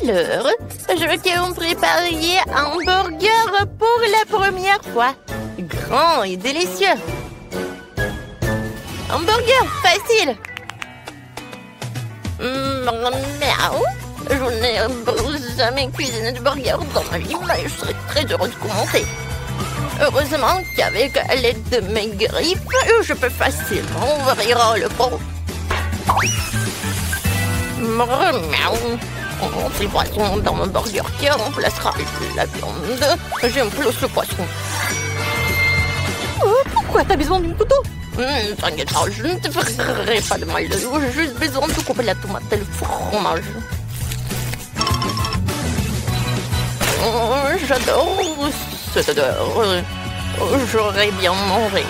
Alors, je veux que vous prépariez un burger pour la première fois. Grand et délicieux. Un burger facile. Miaou. Je n'ai jamais cuisiné de burger dans ma vie, mais je serais très heureuse de commencer. Heureusement qu'avec l'aide de mes griffes, je peux facilement ouvrir le pot. Miaou. Ces poissons dans mon burger qui remplacera la viande. J'aime plus le poisson. Pourquoi t'as besoin d'un couteau? T'inquiète pas, je ne te ferai pas de mal. J'ai juste besoin de couper la tomate et le fromage. J'adore cette odeur. J'aurais bien mangé.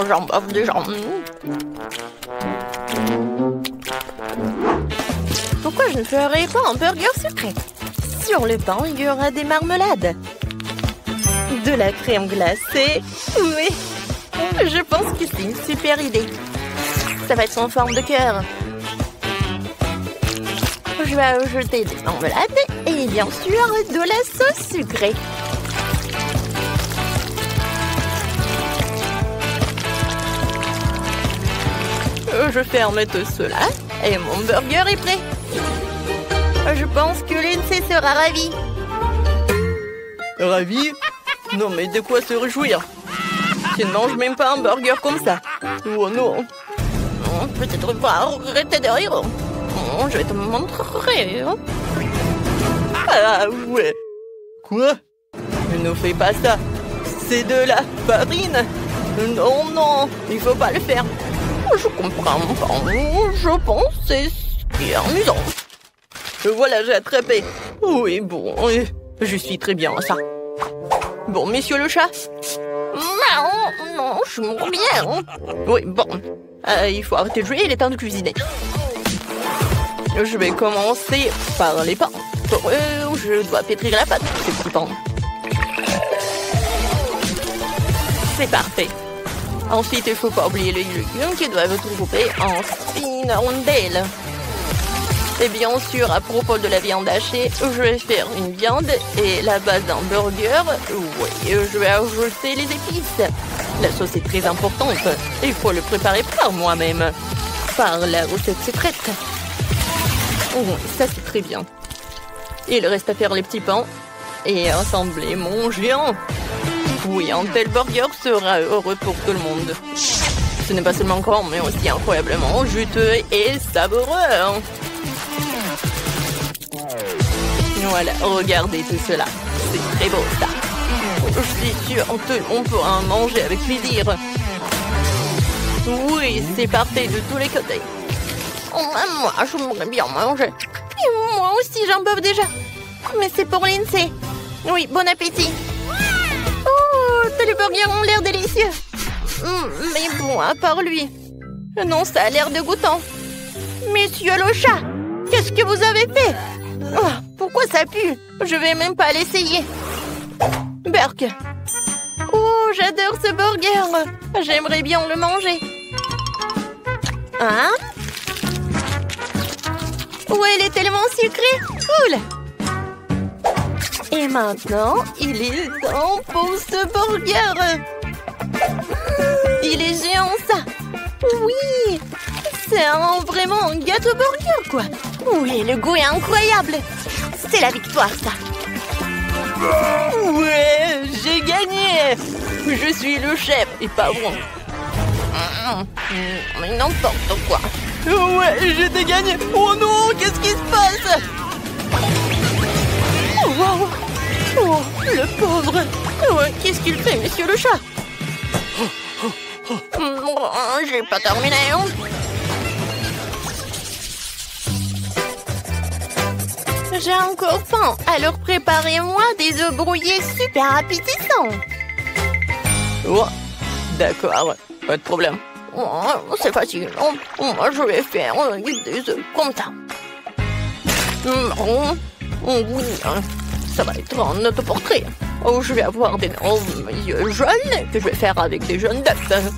J'en bave déjà. Pourquoi je ne ferais pas un burger sucré? Sur le pain, il y aura des marmelades. De la crème glacée. Oui, je pense que c'est une super idée. Ça va être en forme de cœur. Je vais ajouter des marmelades et bien sûr de la sauce sucrée. Je ferme tout cela et mon burger est prêt. Je pense que Lindsay sera ravie. Ravi? Non mais de quoi se réjouir? Tu ne manges même pas un burger comme ça. Oh non. Peut-être pas arrêter de rire. Je vais te montrer. Ah ouais. Quoi? Ne fais pas ça. C'est de la farine. Non, non, il faut pas le faire. Je comprends pas. Je pense que c'est ce qui est amusant. Voilà, j'ai attrapé. Oui, bon, je suis très bien à ça. Bon, monsieur le chat? Non, je mourrais bien. Oui, bon. Il faut arrêter de jouer, il est temps de cuisiner. Je vais commencer par les pains. Pour eux, je dois pétrir la pâte, ces petits pains. C'est parfait. Ensuite, il ne faut pas oublier les légumes qui doivent être coupés en fines rondelles. Et bien sûr, à propos de la viande hachée, je vais faire une viande et la base d'un burger. Oui, je vais ajouter les épices. La sauce est très importante. Il faut le préparer par moi-même. Par la recette secrète. Oh, ça c'est très bien. Il reste à faire les petits pains et assembler mon géant. Oui, un tel burger sera heureux pour tout le monde. Ce n'est pas seulement grand, mais aussi incroyablement juteux et savoureux. Voilà, regardez tout cela. C'est très beau, ça. Je suis sûre que tout le monde pourra en manger avec plaisir. Oui, c'est parfait de tous les côtés. Moi, je voudrais bien manger. Et moi aussi, j'en boive déjà. Mais c'est pour Lindsay. Oui, bon appétit. Oh, tous les burgers ont l'air délicieux. Mais bon, à part lui. Non, ça a l'air dégoûtant. Monsieur le chat, qu'est-ce que vous avez fait? Oh, pourquoi ça pue? Je vais même pas l'essayer. Burk. Oh, j'adore ce burger. J'aimerais bien le manger. Hein? Ouais, il est tellement sucré. Cool. Et maintenant, il est temps pour ce burger. Il est géant, ça. Oui. C'est vraiment un gâteau burger, quoi. Oui, le goût est incroyable. C'est la victoire, ça. Ouais, j'ai gagné. Je suis le chef et pas vous. Mais n'importe quoi. Ouais, j'ai gagné. Oh non, qu'est-ce qui se passe? Oh, wow. Oh, le pauvre. Ouais, qu'est-ce qu'il fait, monsieur le chat? J'ai pas terminé. J'ai encore faim, alors préparez-moi des œufs brouillés super appétissants. Oh, d'accord, pas de problème. Oh, c'est facile. Moi, je vais faire des œufs comme ça. Oui, ça va être un autoportrait. Oh, je vais avoir d'énormes yeux jaunes que je vais faire avec des jaunes d'œufs.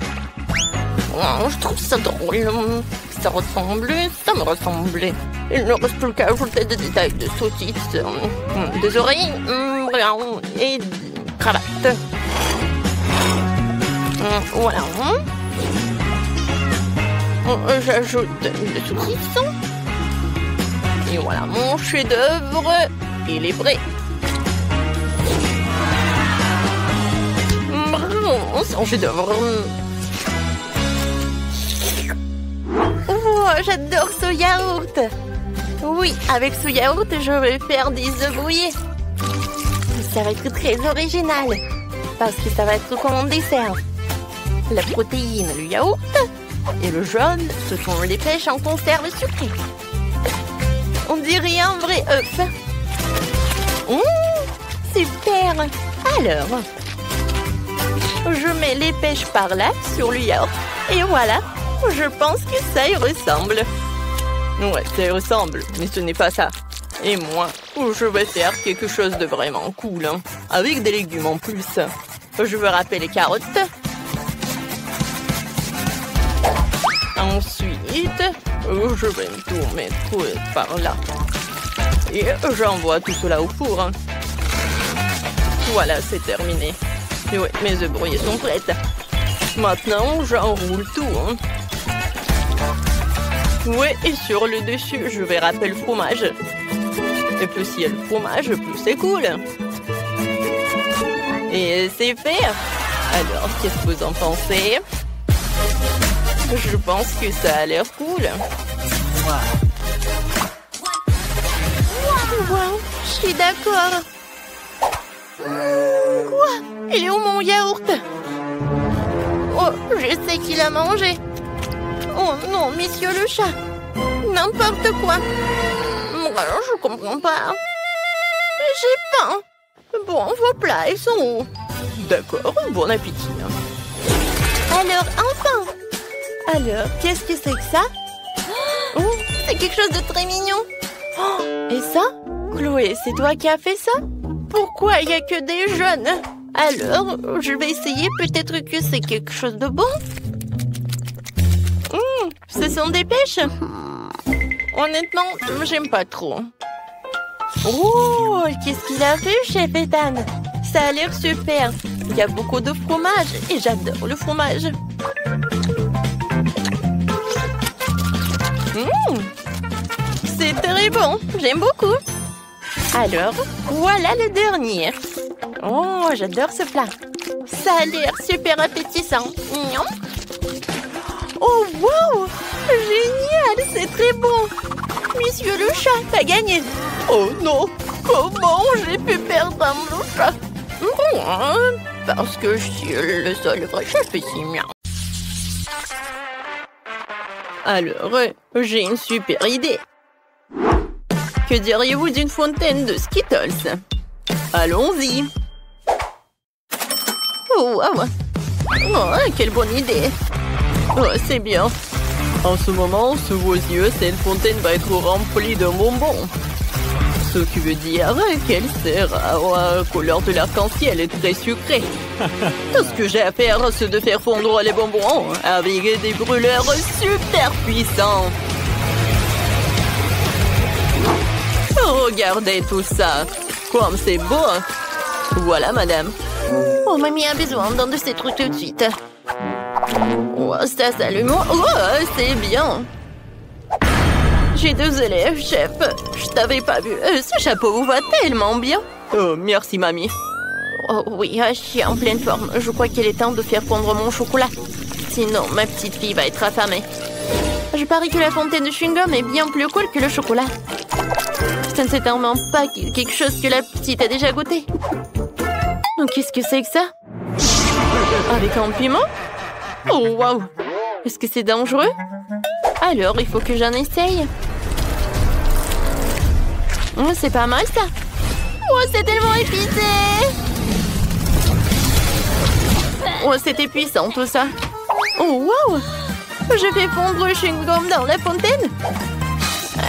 Oh, je trouve ça drôle. ça me ressemblait. Il ne reste plus qu'à ajouter des détails de saucisses, des oreilles et des cravates. Voilà. J'ajoute des saucisses. Et voilà, mon chef-d'œuvre, il est prêt. Son chef-d'œuvre. Oh, j'adore ce yaourt. Oui, avec ce yaourt, je vais faire des œufs brouillés. Ça va être très original, parce que ça va être comme un dessert. La protéine, le yaourt, et le jaune, ce sont les pêches en conserve sucrée. On dirait un vrai œuf. Super. Alors, je mets les pêches par là, sur le yaourt, et voilà. Je pense que ça y ressemble. Ouais, ça y ressemble, mais ce n'est pas ça. Et moi, je vais faire quelque chose de vraiment cool, hein, avec des légumes en plus. Je vais râper les carottes. Ensuite, je vais tout mettre par là. Et j'envoie tout cela au four. Hein. Voilà, c'est terminé. Et ouais, mes œufs brouillés sont prêts. Maintenant, j'enroule tout. Hein. Ouais, et sur le dessus, je vais râper le fromage. Et plus il y a le fromage, plus c'est cool. Et c'est fait. Alors, qu'est-ce que vous en pensez? Je pense que ça a l'air cool. Wow, je suis d'accord. Quoi? Il est où mon yaourt? Oh, je sais qu'il a mangé. Oh non, monsieur le chat. N'importe quoi. Je comprends pas. J'ai faim. Bon, vos plats, ils sont où? D'accord, bon appétit. Alors, enfin. Alors, qu'est-ce que c'est que ça? Oh, c'est quelque chose de très mignon. Oh, et ça? Chloé, c'est toi qui as fait ça? Pourquoi il n'y a que des jeunes? Alors, je vais essayer, peut-être que c'est quelque chose de bon. Ce sont des pêches. Honnêtement, j'aime pas trop. Oh, qu'est-ce qu'il a fait, chef Ethan? Ça a l'air super. Il y a beaucoup de fromage et j'adore le fromage. C'est très bon, j'aime beaucoup. Alors, voilà le dernier. Oh, j'adore ce plat. Ça a l'air super appétissant. Oh, wow! Génial, c'est très bon. Monsieur le chat, t'as gagné. Oh non, comment j'ai pu perdre mon chat? Parce que je suis le seul vrai chef ici. Alors, j'ai une super idée. Que diriez-vous d'une fontaine de Skittles? Allons-y. Oh, wow. Oh, quelle bonne idée. Oh, c'est bien. En ce moment, sous vos yeux, cette fontaine va être remplie de bonbons. Ce qui veut dire qu'elle sera couleur de l'arc-en-ciel et très sucrée. Tout ce que j'ai à faire, c'est de faire fondre les bonbons avec des brûleurs super puissants. Regardez tout ça. Comme c'est beau. Voilà, madame. Oh, mamie a besoin d'un de ces trucs tout de suite. Oh, ça s'allume. Oh, c'est bien. J'ai désolé, chef. Je t'avais pas vu. Ce chapeau vous va tellement bien. Oh, merci, mamie. Oh oui, je suis en pleine forme. Je crois qu'il est temps de faire fondre mon chocolat. Sinon, ma petite fille va être affamée. Je parie que la fontaine de chewing-gum est bien plus cool que le chocolat. Ce n'est certainement pas quelque chose que la petite a déjà goûté. Donc, qu'est-ce que c'est que ça? Avec un piment? Oh, waouh! Est-ce que c'est dangereux? Alors, il faut que j'en essaye. Oh, c'est pas mal, ça. Oh, c'est tellement épicé! Oh, c'était puissant, tout ça. Oh, waouh! Je fais fondre le chewing-gum dans la fontaine.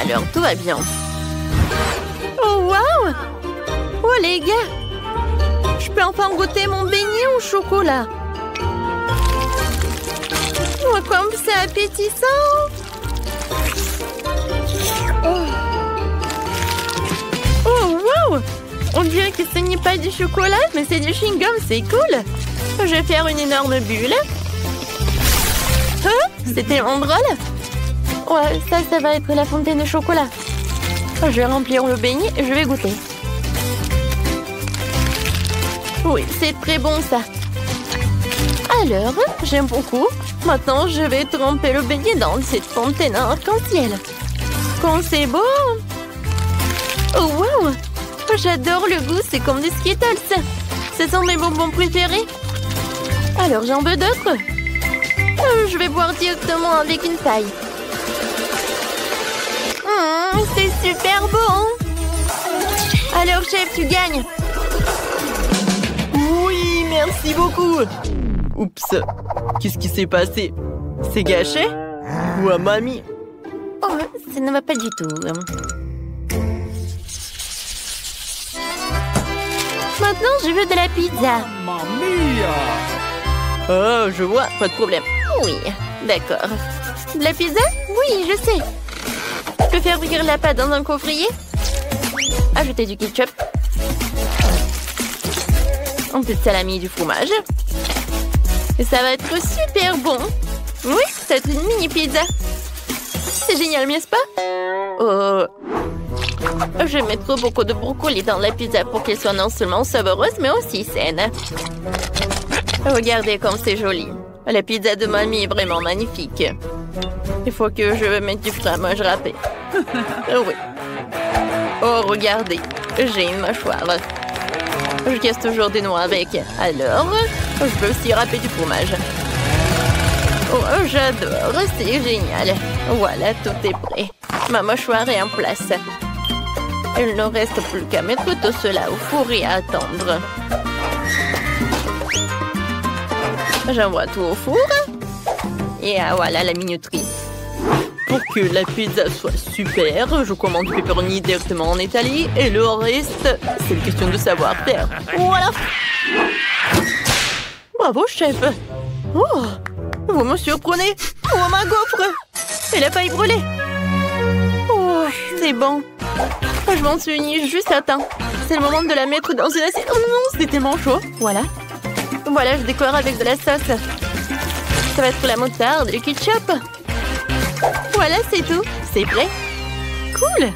Alors, tout va bien. Oh, waouh! Oh, les gars! Je peux enfin goûter mon beignet au chocolat. Oh, comme c'est appétissant! ce n'est pas du chocolat, mais c'est du chewing-gum, c'est cool. Je vais faire une énorme bulle. Hein? C'est tellement drôle. Ouais, ça va être la fontaine de chocolat. Je vais remplir le beignet et je vais goûter. Oui, c'est très bon ça. Alors, j'aime beaucoup. Maintenant, je vais tremper le beignet dans cette fontaine arc-en-ciel. Quand c'est beau. Oh, wow! J'adore le goût, c'est comme des Skittles. Ce sont mes bonbons préférés. Alors, j'en veux d'autres. Je vais boire directement avec une paille. C'est super bon. Alors, chef, tu gagnes. Oui, merci beaucoup. Oups, qu'est-ce qui s'est passé? C'est gâché? Ouah, mamie. Oh, ça ne va pas du tout. Maintenant, je veux de la pizza. Mamma mia! Oh, je vois, pas de problème. Oui, d'accord. De la pizza? Oui, je sais. Je peux faire cuire la pâte dans un coffrier. Ajouter du ketchup. Un peu de salami et du fromage. Et ça va être super bon. Oui, c'est une mini pizza. C'est génial, n'est-ce pas? Oh. Je vais mettre beaucoup de brocoli dans la pizza pour qu'elle soit non seulement savoureuse, mais aussi saine. Regardez comme c'est joli. La pizza de mamie est vraiment magnifique. Il faut que je mette du fromage râpé. Oui. Oh, regardez. J'ai une mâchoire. Je casse toujours des noix avec. Alors, je peux aussi râper du fromage. Oh, j'adore. C'est génial. Voilà, tout est prêt. Ma mâchoire est en place. Il ne reste plus qu'à mettre tout cela au four et à attendre. J'envoie tout au four. Et voilà la minuterie. Pour que la pizza soit super, je commande du pepperoni directement en Italie et le reste, c'est une question de savoir-faire. Voilà. Bravo, chef. Oh, vous me surprenez. Oh, ma gaufre. Elle a failli brûler. Oh, c'est bon. Je m'en suis juste à temps. C'est le moment de la mettre dans une assiette. Oh non, c'est tellement chaud. Voilà. Voilà, je décore avec de la sauce. Ça va être la moutarde, le ketchup. Voilà, c'est tout. C'est prêt. Cool.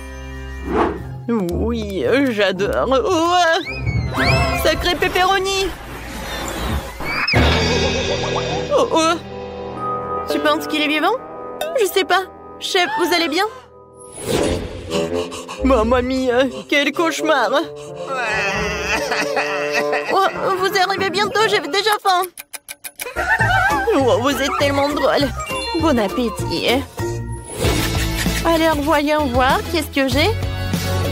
Oui, j'adore. Oh, sacré pepperoni. Oh, oh. Tu penses qu'il est vivant? Je sais pas. Chef, vous allez bien? Mamma mia, quel cauchemar! Oh, vous arrivez bientôt, j'ai déjà faim. Oh, vous êtes tellement drôle. Bon appétit. Alors, voyons voir, qu'est-ce que j'ai?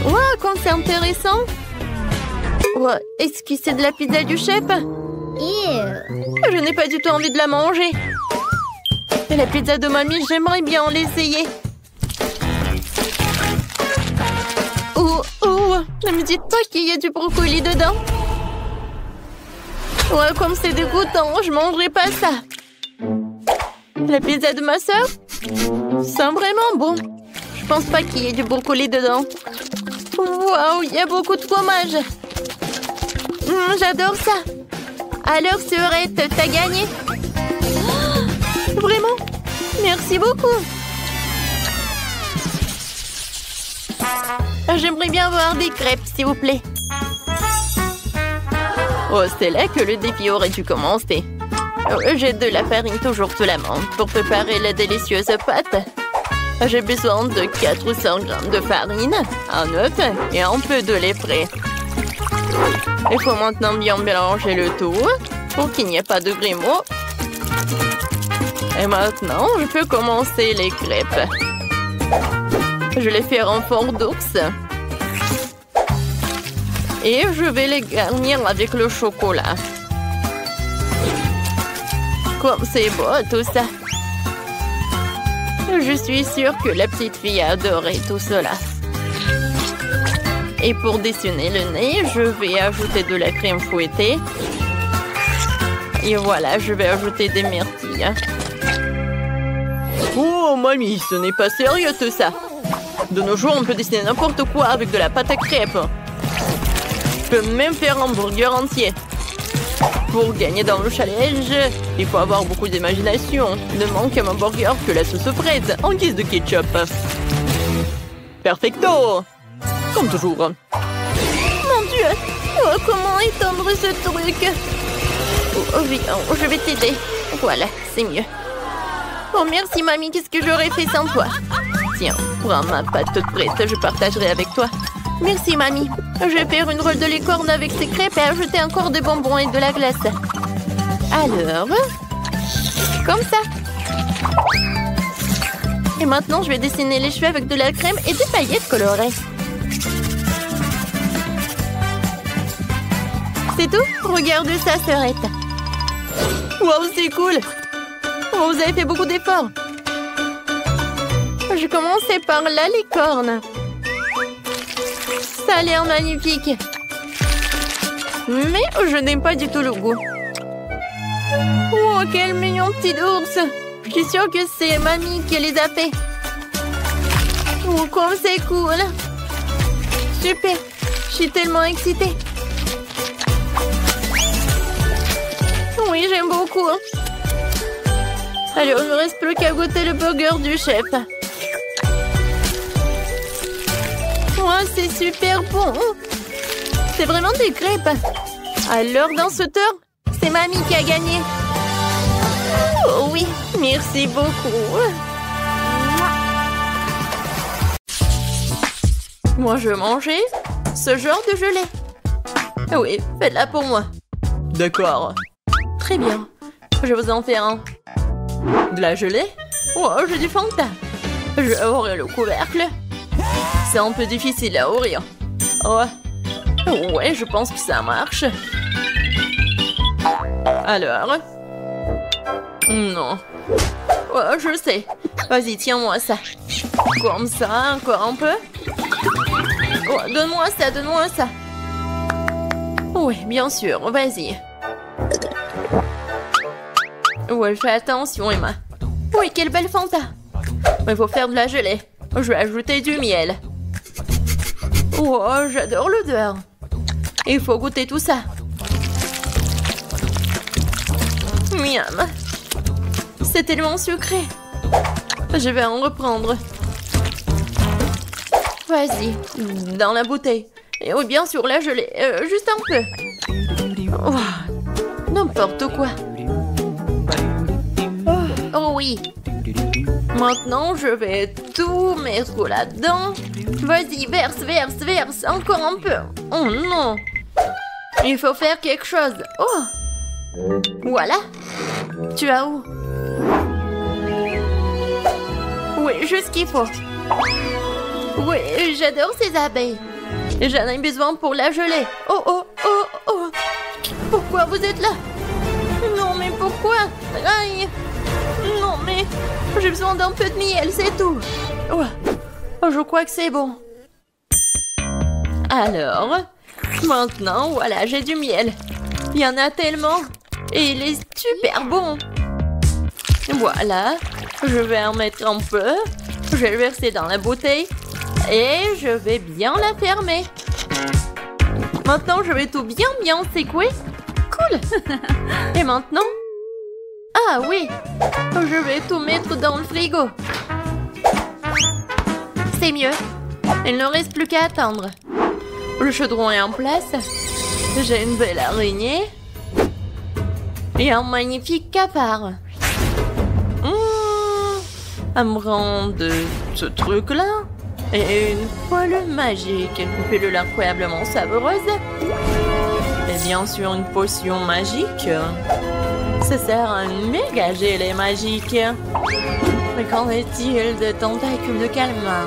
Wow, comme c'est intéressant. Oh, est-ce que c'est de la pizza du chef? Je n'ai pas du tout envie de la manger. Et la pizza de mamie, j'aimerais bien l'essayer. Oh, ne me dites pas qu'il y a du brocoli dedans. Ouais, comme c'est dégoûtant, je mangerai pas ça. La pizza de ma sœur sent vraiment bon. Je pense pas qu'il y ait du brocoli dedans. Waouh, il y a beaucoup de fromage. J'adore ça. Alors, Sœurette, t'as gagné? Vraiment? Merci beaucoup. J'aimerais bien voir des crêpes, s'il vous plaît. Oh, c'est là que le défi aurait dû commencer. J'ai de la farine toujours sous la main pour préparer la délicieuse pâte. J'ai besoin de 400 g de farine, un œuf et un peu de lait frais. Il faut maintenant bien mélanger le tout pour qu'il n'y ait pas de grumeaux. Et maintenant, je peux commencer les crêpes. Je les fais en forme d'ours. Et je vais les garnir avec le chocolat. Comme c'est beau tout ça. Je suis sûre que la petite fille a adoré tout cela. Et pour dessiner le nez, je vais ajouter de la crème fouettée. Et voilà, je vais ajouter des myrtilles. Oh, mamie, ce n'est pas sérieux tout ça. De nos jours, on peut dessiner n'importe quoi avec de la pâte à crêpes. peux même faire un burger entier. Pour gagner dans le challenge, il faut avoir beaucoup d'imagination. Ne manque à mon burger que la sauce fraise en guise de ketchup. Perfecto! Comme toujours. Mon Dieu! Oh, comment étendre ce truc? Oh, oui, oh, je vais t'aider. Voilà, c'est mieux. Oh, merci, mamie. Qu'est-ce que j'aurais fait sans toi? Tiens, prends ma pâte toute prête. Je partagerai avec toi. Merci, mamie. Je vais faire une rôle de licorne avec ces crêpes et ajouter encore des bonbons et de la glace. Alors, comme ça. Et maintenant, je vais dessiner les cheveux avec de la crème et des paillettes colorées. C'est tout? Regarde ça, sœurette. Wow, c'est cool! Oh, vous avez fait beaucoup d'efforts. Je commençais par la licorne. Ça a l'air magnifique. Mais je n'aime pas du tout le goût. Oh, quel mignon petit ours. Je suis sûre que c'est mamie qui les a fait. Oh, comme c'est cool. Super. Je suis tellement excitée. Oui, j'aime beaucoup. Alors, il ne me reste plus qu'à goûter le burger du chef. Oh, c'est super bon. C'est vraiment des crêpes. Alors, dans ce tour, c'est mamie qui a gagné. Oh oui, merci beaucoup. Moi, je veux manger ce genre de gelée. Oui, faites-la pour moi. D'accord. Très bien. Je vous en fais un. De la gelée? Oh, j'ai du Fanta. Je vais ouvrir le couvercle. C'est un peu difficile à ouvrir. Oh. Ouais, je pense que ça marche. Alors? Non. Oh, je sais. Vas-y, tiens-moi ça. Comme ça, encore un peu. Oh, donne-moi ça, donne-moi ça. Oui, bien sûr, vas-y. Ouais, fais attention, Emma. Oui, quelle belle Fanta. Il faut faire de la gelée. Je vais ajouter du miel. Oh, j'adore l'odeur. Il faut goûter tout ça. Miam. C'est tellement sucré. Je vais en reprendre. Vas-y, dans la bouteille. Et oui, bien sûr, la gelée. Juste un peu. Oh, n'importe quoi. Oh oui. Maintenant, je vais tout mettre là-dedans. Vas-y, verse, verse, verse. Encore un peu. Oh non. Il faut faire quelque chose. Oh. Voilà. Tu as où? Oui, juste ce qu'il faut. Oui, j'adore ces abeilles. J'en ai besoin pour la gelée. Oh, oh, oh, oh. Pourquoi vous êtes là? Non, mais pourquoi? Aïe. Non, mais j'ai besoin d'un peu de miel, c'est tout. Oh, je crois que c'est bon. Alors, maintenant, voilà, j'ai du miel. Il y en a tellement. Et il est super bon. Voilà, je vais en mettre un peu. Je vais le verser dans la bouteille. Et je vais bien la fermer. Maintenant, je vais tout bien secouer. Cool. Et maintenant? Ah oui, je vais tout mettre dans le frigo. C'est mieux. Il ne reste plus qu'à attendre. Le chaudron est en place. J'ai une belle araignée. Et un magnifique cafard. Un brin de ce truc-là. Et une poêle magique. Une pilule incroyablement savoureuse. Et bien sûr, une potion magique. Ça sert à un méga gelée magique. Mais qu'en est-il de tentacules de calmar?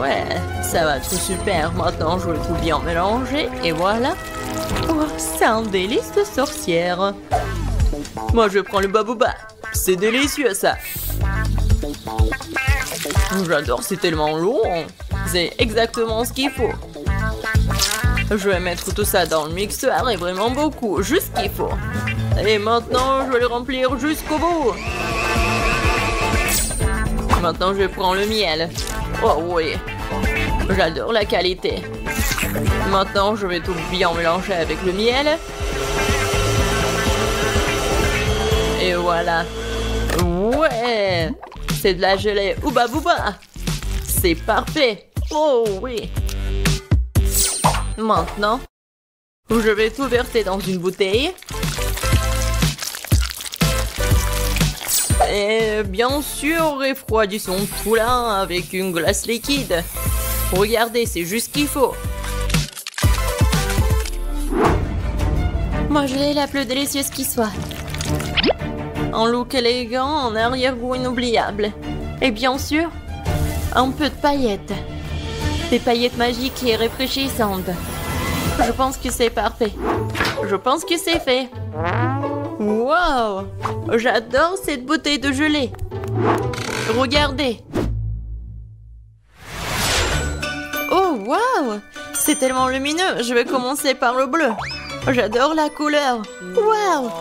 Ouais, ça va être super. Maintenant, je vais tout bien mélanger. Et voilà. Oh, c'est un délice de sorcière. Moi, je prends le babouba. C'est délicieux, ça. J'adore, c'est tellement long. C'est exactement ce qu'il faut. Je vais mettre tout ça dans le mixeur et vraiment beaucoup, juste ce qu'il faut. Et maintenant, je vais le remplir jusqu'au bout. Maintenant, je prends le miel. Oh oui, j'adore la qualité. Maintenant, je vais tout bien mélanger avec le miel. Et voilà. Ouais! C'est de la gelée Ouba Booba. C'est parfait. Oh oui. Maintenant, je vais tout verser dans une bouteille. Et bien sûr, refroidissons tout là avec une glace liquide. Regardez, c'est juste ce qu'il faut. Moi, je l'ai la plus délicieuse qui soit. Un look élégant, un arrière-goût inoubliable. Et bien sûr, un peu de paillettes. Des paillettes magiques et rafraîchissantes. Je pense que c'est parfait. Je pense que c'est fait. Wow! J'adore cette bouteille de gelée. Regardez. Oh, wow! C'est tellement lumineux. Je vais commencer par le bleu. J'adore la couleur. Wow!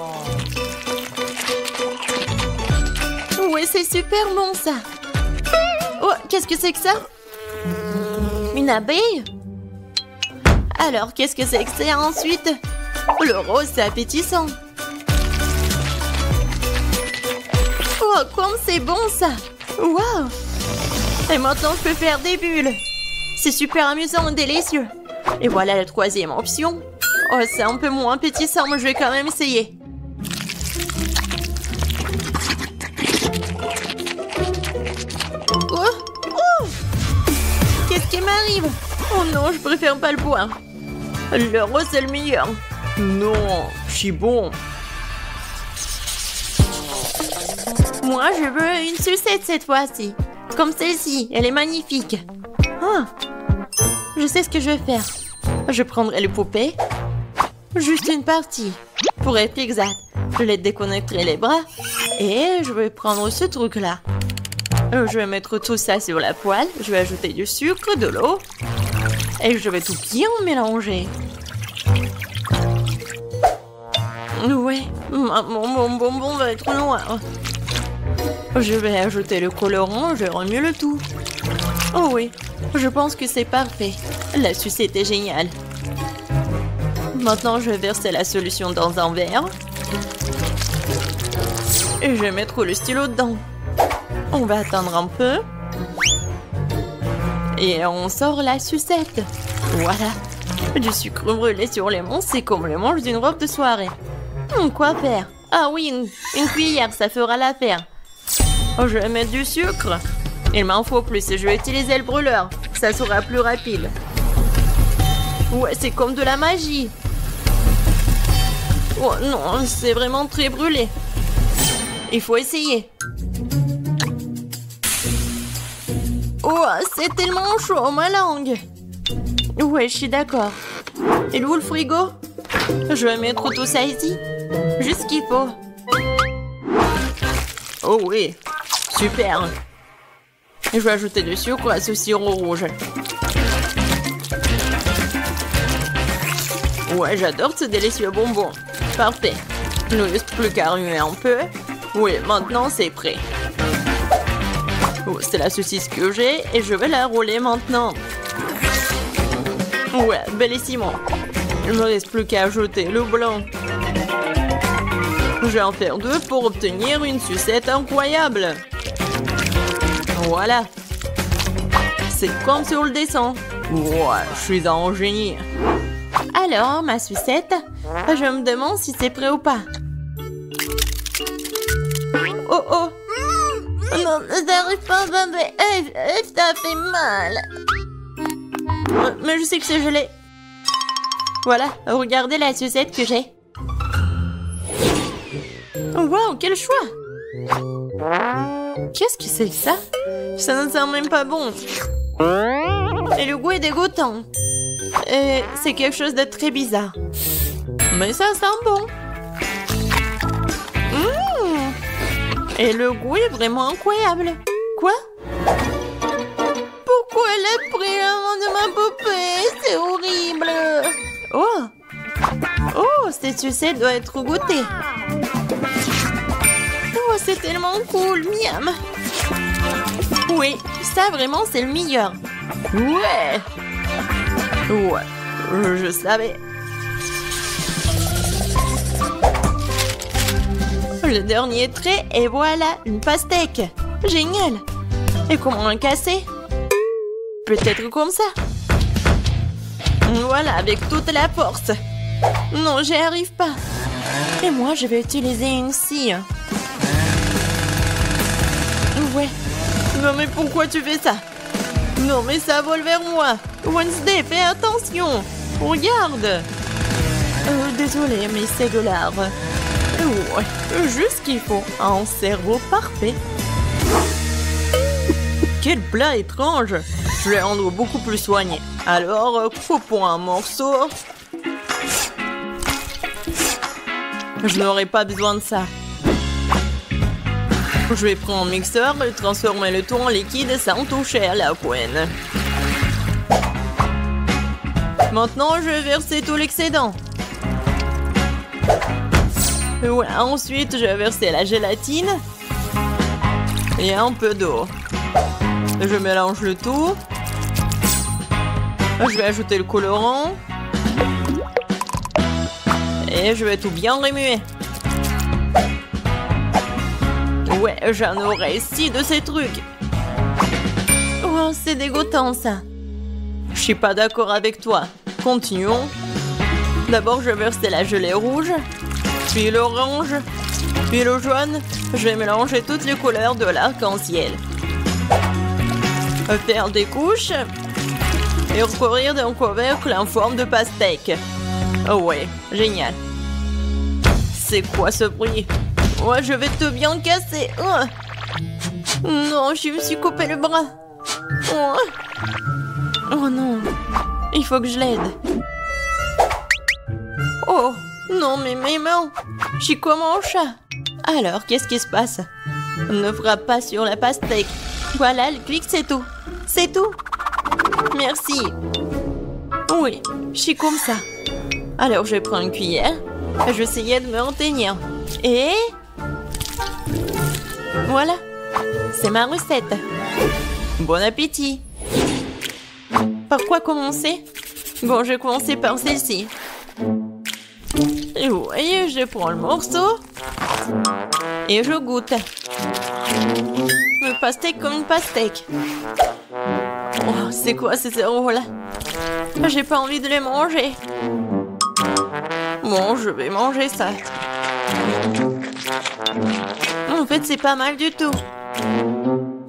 Ouais, c'est super bon ça. Oh, qu'est-ce que c'est que ça? Une abeille? Alors, qu'est-ce que c'est que ça ensuite? Le rose, c'est appétissant. Oh, comme c'est bon ça! Wow! Et maintenant, je peux faire des bulles. C'est super amusant et délicieux. Et voilà la troisième option. Oh, c'est un peu moins appétissant, mais je vais quand même essayer. Oh! Oh! Qu'est-ce qui m'arrive? Oh non, je préfère pas le boire. Le rose, c'est le meilleur. Non, je suis bon. Moi, je veux une sucette cette fois-ci. Comme celle-ci, elle est magnifique. Ah, je sais ce que je vais faire. Je prendrai les poupées. Juste une partie. Pour être exact, je les déconnecterai les bras. Et je vais prendre ce truc-là. Je vais mettre tout ça sur la poêle. Je vais ajouter du sucre, de l'eau. Et je vais tout bien mélanger. Ouais, mon bonbon va être noir. Je vais ajouter le colorant, je remue le tout. Oh oui, je pense que c'est parfait. La sucette est géniale. Maintenant, je vais verser la solution dans un verre. Et je vais mettre le stylo dedans. On va attendre un peu. Et on sort la sucette. Voilà. Du sucre brûlé sur les manches, c'est comme le manche d'une robe de soirée. Quoi faire? Ah oui, une cuillère, ça fera l'affaire. Oh, je vais mettre du sucre. Il m'en faut plus et je vais utiliser le brûleur. Ça sera plus rapide. Ouais, c'est comme de la magie. Oh non, c'est vraiment très brûlé. Il faut essayer. Oh, c'est tellement chaud, ma langue. Ouais, je suis d'accord. Et où le frigo? Je vais mettre tout ça ici. Juste ce qu'il faut. Oh oui, super. Je vais ajouter du sucre à ce sirop rouge. Ouais, j'adore ce délicieux bonbon. Parfait. Il ne reste plus qu'à remuer un peu. Oui, maintenant c'est prêt. Oh, c'est la saucisse que j'ai et je vais la rouler maintenant. Ouais, bellissimo. Il ne me reste plus qu'à ajouter le blanc. Je vais en faire deux pour obtenir une sucette incroyable. Voilà. C'est comme sur le dessin. Ouais, je suis un génie. Alors, ma sucette, je me demande si c'est prêt ou pas. Oh oh. Non, ça n'arrive pas, bébé. Ça fait mal. Mais je sais que c'est gelé. Voilà, regardez la sucette que j'ai. Wow, quel choix! Qu'est-ce que c'est que ça? Ça ne sent même pas bon. Et le goût est dégoûtant. Et c'est quelque chose de très bizarre. Mais ça sent bon. Et le goût est vraiment incroyable. Quoi? Pourquoi elle a pris un de ma poupée? C'est horrible. Oh! Oh, cette sucette doit être goûtée. Oh, c'est tellement cool, miam. Oui, ça vraiment c'est le meilleur. Ouais. Ouais, Je savais. Le dernier trait et voilà, une pastèque. Génial. Et comment la casser? Peut-être comme ça. Voilà, avec toute la force. Non, j'y arrive pas. Et moi, je vais utiliser une scie. Ouais. Non, mais pourquoi tu fais ça? Non, mais ça vole vers moi. Wednesday, fais attention. Regarde. Désolée, mais c'est de l'art. Ouais, juste ce qu'il faut. Un cerveau parfait. Quel plat étrange. Je vais rendre beaucoup plus soigné. Alors, coupons un morceau. Je n'aurai pas besoin de ça. Je vais prendre un mixeur et transformer le tout en liquide sans toucher à la poêle. Maintenant, je vais verser tout l'excédent. Ouais, ensuite, je vais verser la gélatine et un peu d'eau. Je mélange le tout. Je vais ajouter le colorant. Et je vais tout bien remuer. Ouais, j'en aurai 6 de ces trucs. Oh, c'est dégoûtant ça. Je suis pas d'accord avec toi. Continuons. D'abord, je vais verser la gelée rouge, puis l'orange, puis le jaune. Je vais mélanger toutes les couleurs de l'arc-en-ciel. Faire des couches et recouvrir d'un couvercle en forme de pastèque. Oh ouais, génial. C'est quoi ce bruit? Ouais, je vais te bien casser. Non, je me suis coupé le bras. Oh non, il faut que je l'aide. Oh, non, mais mes mains. Je suis comme un chat. Alors, qu'est-ce qui se passe? Ne frappe pas sur la pastèque. Voilà, le clic, c'est tout. C'est tout. Merci. Oui, je suis comme ça. Alors, je vais prendre une cuillère. Je vais essayer de me retenir. Et... voilà. C'est ma recette. Bon appétit. Par quoi commencer? Bon, je vais commencer par celle-ci. Et vous voyez, je prends le morceau. Et je goûte. Le pastèque comme une pastèque. Oh, c'est quoi ces cerveaux-là? J'ai pas envie de les manger. Bon, je vais manger ça. En fait, c'est pas mal du tout.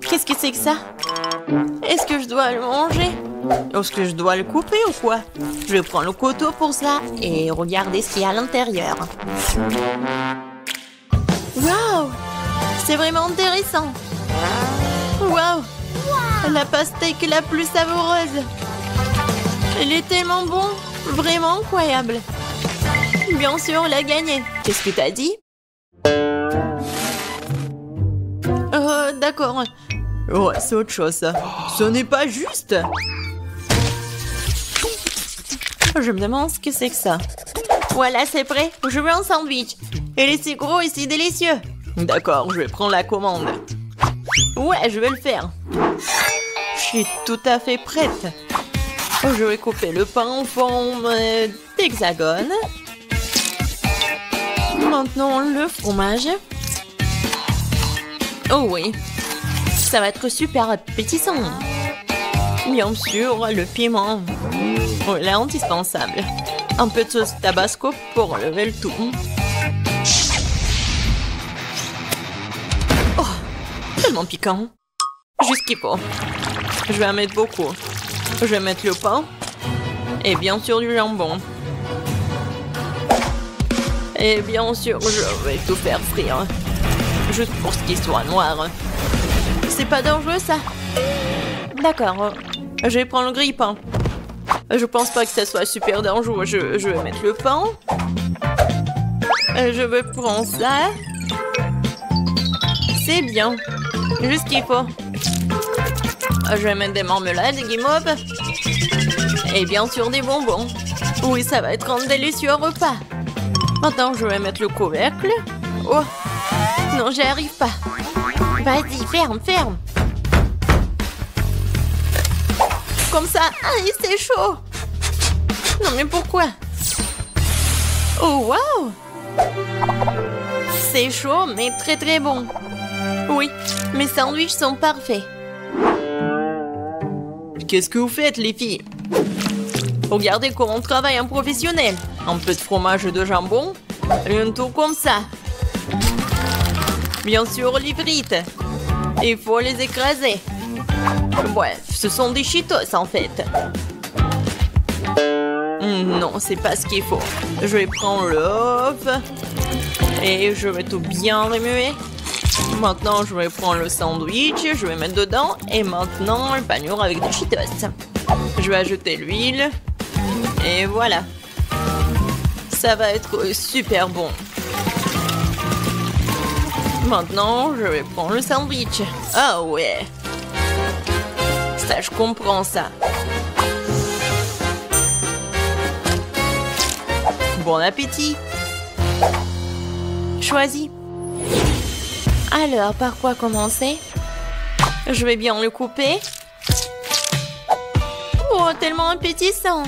Qu'est-ce que c'est que ça? Est-ce que je dois le manger? Est-ce que je dois le couper ou quoi? Je vais prendre le couteau pour ça et regarder ce qu'il y a à l'intérieur. Waouh! C'est vraiment intéressant. Waouh! La pastèque la plus savoureuse. Elle est tellement bon. Vraiment incroyable. Bien sûr, on l'a gagné. Qu'est-ce que t'as dit? D'accord. Ouais, c'est autre chose, ça. Ce n'est pas juste. Je me demande ce que c'est que ça. Voilà, c'est prêt. Je veux un sandwich. Il est si gros et si délicieux. D'accord, je vais prendre la commande. Ouais, je vais le faire. Je suis tout à fait prête. Je vais couper le pain en forme d'hexagone. Maintenant, le fromage. Oh oui, ça va être super appétissant. Bien sûr, le piment. Oh, il est indispensable. Un peu de sauce tabasco pour relever le tout. Oh, tellement piquant. Juste qu'il faut. Je vais en mettre beaucoup. Je vais mettre le pain. Et bien sûr du jambon. Et bien sûr, je vais tout faire frire. Juste pour ce qu'il soit noir. C'est pas dangereux, ça? D'accord. Je vais prendre le grille-pain. Je pense pas que ça soit super dangereux. Je vais mettre le pain. Je vais prendre ça. C'est bien. Juste ce qu'il faut. Je vais mettre des marmelades, des guimauves. Et bien sûr des bonbons. Oui, ça va être un délicieux repas. Maintenant, je vais mettre le couvercle. Oh, non, j'y arrive pas. Vas-y, ferme, ferme. Comme ça. Aïe, c'est chaud. Non mais pourquoi? Oh waouh! C'est chaud mais très très bon. Oui, mes sandwichs sont parfaits. Qu'est-ce que vous faites, les filles? Regardez comment on travaille en professionnel. Un peu de fromage et de jambon? Et un tour comme ça. Bien sûr, les frites. Il faut les écraser. Bref, ce sont des Cheetos en fait. Non, c'est pas ce qu'il faut. Je vais prendre l'œuf. Et je vais tout bien remuer. Maintenant, je vais prendre le sandwich, je vais mettre dedans. Et maintenant, le panure avec des Cheetos. Je vais ajouter l'huile. Et voilà. Ça va être super bon. Maintenant, je vais prendre le sandwich. Ah ouais. Ça, je comprends ça. Bon appétit. Choisis. Alors, par quoi commencer? Je vais bien le couper. Oh, tellement appétissant.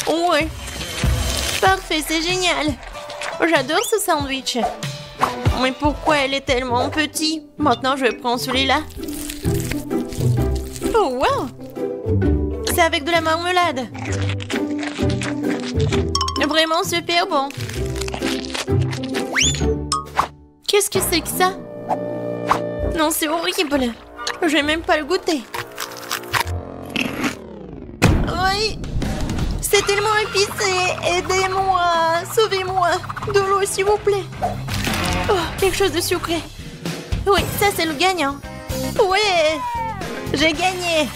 Ouais. Parfait, c'est génial. J'adore ce sandwich. Mais pourquoi elle est tellement petite? Maintenant, je vais prendre celui-là. Oh, wow! C'est avec de la marmelade. Vraiment super bon. Qu'est-ce que c'est que ça? Non, c'est horrible. Je vais même pas le goûter. Oui. C'est tellement épicé. Aidez-moi. Sauvez-moi. De l'eau, s'il vous plaît. Oh, quelque chose de sucré. Oui, ça, c'est le gagnant. Ouais. J'ai gagné.